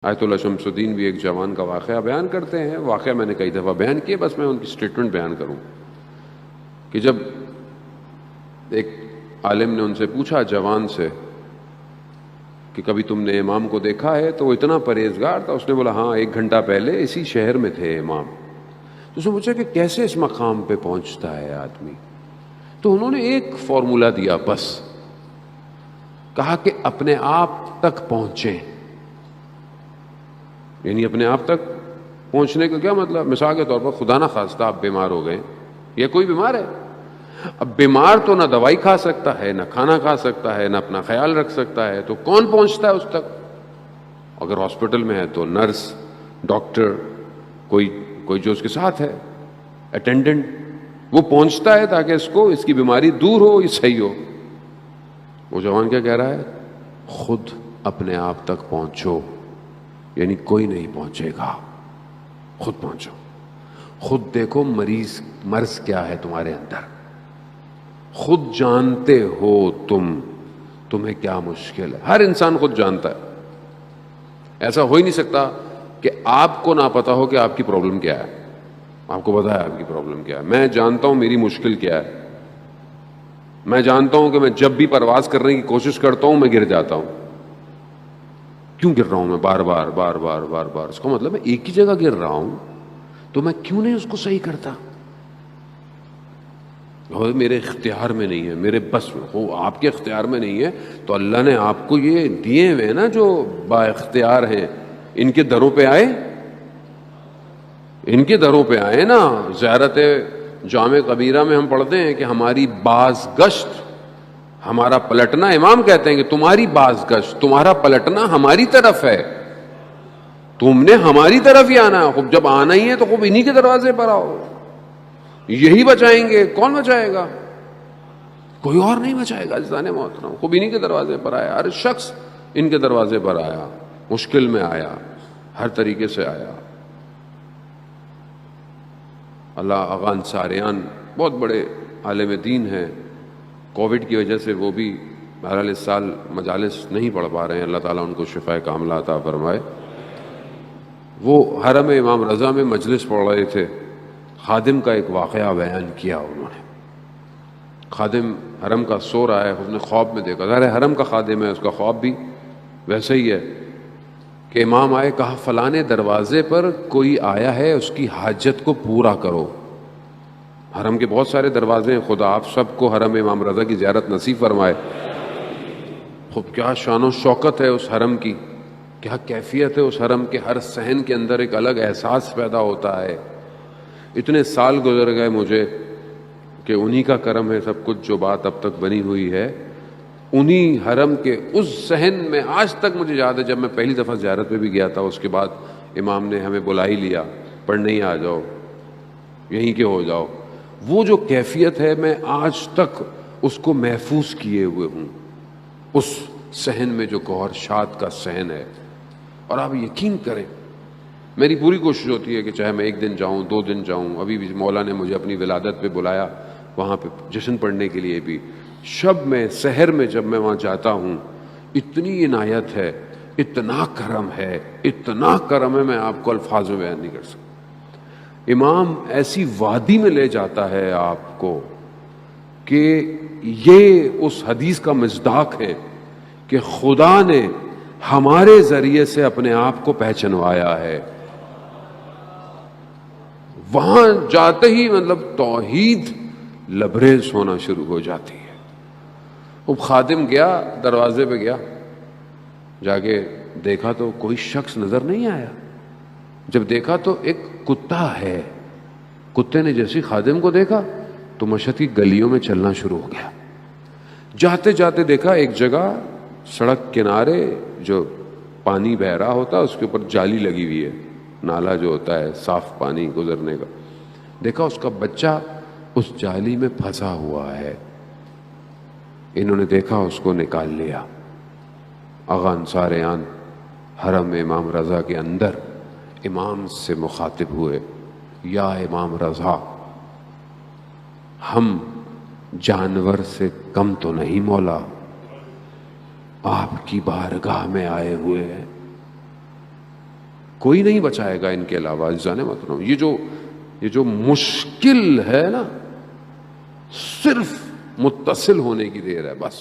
آیت اللہ شمس الدین بھی ایک جوان کا واقعہ بیان کرتے ہیں. واقعہ میں نے کئی دفعہ بیان کیا، بس میں ان کی اسٹیٹمنٹ بیان کروں کہ جب ایک عالم نے ان سے پوچھا جوان سے کہ کبھی تم نے امام کو دیکھا ہے، تو وہ اتنا پرہیزگار تھا، اس نے بولا ہاں 1 گھنٹہ پہلے اسی شہر میں تھے امام. تو اس نے پوچھا کہ کیسے اس مقام پہ پہنچتا ہے آدمی؟ تو انہوں نے ایک فارمولہ دیا، بس کہا کہ اپنے آپ تک پہنچیں. یعنی اپنے آپ تک پہنچنے کا کیا مطلب؟ مثال کے طور پر خدا نہ خواستہ آپ بیمار ہو گئے، یا کوئی بیمار ہے. اب بیمار تو نہ دوائی کھا سکتا ہے، نہ کھانا کھا سکتا ہے، نہ اپنا خیال رکھ سکتا ہے، تو کون پہنچتا ہے اس تک؟ اگر ہاسپٹل میں ہے تو نرس، ڈاکٹر، کوئی جو اس کے ساتھ ہے، اٹینڈنٹ، وہ پہنچتا ہے تاکہ اس کی بیماری دور ہو، یہ صحیح ہو. وہ جوان کیا کہہ رہا ہے؟ خود اپنے آپ تک پہنچو. یعنی کوئی نہیں پہنچے گا، خود پہنچو. خود دیکھو مرض کیا ہے تمہارے اندر، خود جانتے ہو تمہیں کیا مشکل ہے. ہر انسان خود جانتا ہے. ایسا ہو ہی نہیں سکتا کہ آپ کو نہ پتا ہو کہ آپ کی پرابلم کیا ہے. آپ کو پتا ہے آپ کی پرابلم کیا ہے. میں جانتا ہوں میری مشکل کیا ہے. میں جانتا ہوں کہ میں جب بھی پرواز کرنے کی کوشش کرتا ہوں میں گر جاتا ہوں. کیوں گر رہا ہوں میں بار بار بار بار بار بار؟ اس کا مطلب میں ایک ہی جگہ گر رہا ہوں، تو میں کیوں نہیں اس کو صحیح کرتا؟ میرے اختیار میں نہیں ہے، میرے بس میں ہو. آپ کے اختیار میں نہیں ہے تو اللہ نے آپ کو یہ دیے ہوئے نا جو با اختیار ہیں، ان کے دروں پہ آئے، ان کے دروں پہ آئے نا. زیارت جامع کبیرہ میں ہم پڑھتے ہیں کہ ہماری باز گشت، ہمارا پلٹنا، امام کہتے ہیں کہ تمہاری باز گشت، تمہارا پلٹنا ہماری طرف ہے. تم نے ہماری طرف ہی آنا ہے. خوب جب آنا ہی ہے تو خوب انہی کے دروازے پر آؤ. یہی بچائیں گے. کون بچائے گا؟ کوئی اور نہیں بچائے گا. عزیزان محترم، خوب انہی کے دروازے پر آیا. ہر شخص ان کے دروازے پر آیا، مشکل میں آیا، ہر طریقے سے آیا. اللہ آغا انصاریان بہت بڑے عالم دین ہیں. کووڈ کی وجہ سے وہ بھی بہرحال اس سال مجالس نہیں پڑھ پا رہے ہیں. اللہ تعالیٰ ان کو شفاء کاملہ عطا فرمائے. وہ حرم امام رضا میں مجلس پڑھ رہے تھے. خادم کا ایک واقعہ بیان کیا انہوں نے. خادم حرم کا سو رہا ہے، اس نے خواب میں دیکھا. ظاہر ہے حرم کا خادم ہے، اس کا خواب بھی ویسے ہی ہے کہ امام آئے، کہا فلانے دروازے پر کوئی آیا ہے، اس کی حاجت کو پورا کرو. حرم کے بہت سارے دروازے ہیں، خدا آپ سب کو حرم امام رضا کی زیارت نصیب فرمائے. خوب کیا شان و شوکت ہے اس حرم کی، کیا کیفیت ہے اس حرم کے. ہر صحن کے اندر ایک الگ احساس پیدا ہوتا ہے. اتنے سال گزر گئے مجھے کہ انہی کا کرم ہے سب کچھ، جو بات اب تک بنی ہوئی ہے انہی حرم کے اس صحن میں. آج تک مجھے یاد ہے جب میں پہلی دفعہ زیارت پہ بھی گیا تھا، اس کے بعد امام نے ہمیں بلا ہی لیا، پڑھنے ہی آ جاؤ، یہیں کے ہو جاؤ. وہ جو کیفیت ہے میں آج تک اس کو محفوظ کیے ہوئے ہوں، اس صحن میں جو گوہر شاد کا صحن ہے. اور آپ یقین کریں، میری پوری کوشش ہوتی ہے کہ چاہے میں 1 دن جاؤں، 2 دن جاؤں. ابھی بھی مولا نے مجھے اپنی ولادت پہ بلایا، وہاں پہ جشن پڑھنے کے لیے بھی. شب میں، سحر میں جب میں وہاں جاتا ہوں، اتنی عنایت ہے، اتنا کرم ہے، اتنا کرم ہے، میں آپ کو الفاظ میں بیان نہیں کر سکتا. امام ایسی وادی میں لے جاتا ہے آپ کو کہ یہ اس حدیث کا مصداق ہے کہ خدا نے ہمارے ذریعے سے اپنے آپ کو پہچنوایا ہے. وہاں جاتے ہی مطلب توحید لبریز ہونا شروع ہو جاتی ہے. اب خادم گیا، دروازے پہ گیا، جا کے دیکھا تو کوئی شخص نظر نہیں آیا. جب دیکھا تو ایک کتا ہے. کتے نے جیسے خادم کو دیکھا تو مشہد کی گلیوں میں چلنا شروع ہو گیا. جاتے جاتے دیکھا ایک جگہ سڑک کنارے جو پانی بہ رہا ہوتا ہے اس کے اوپر جالی لگی ہوئی ہے، نالا جو ہوتا ہے صاف پانی گزرنے کا. دیکھا اس کا بچہ اس جالی میں پھنسا ہوا ہے. انہوں نے دیکھا، اس کو نکال لیا. آغا انصاریان حرم امام رضا کے اندر امام سے مخاطب ہوئے، یا امام رضا، ہم جانور سے کم تو نہیں مولا، آپ کی بارگاہ میں آئے ہوئے ہیں. کوئی نہیں بچائے گا ان کے علاوہ عزیزان محترم. یہ جو مشکل ہے نا، صرف متصل ہونے کی دیر ہے بس.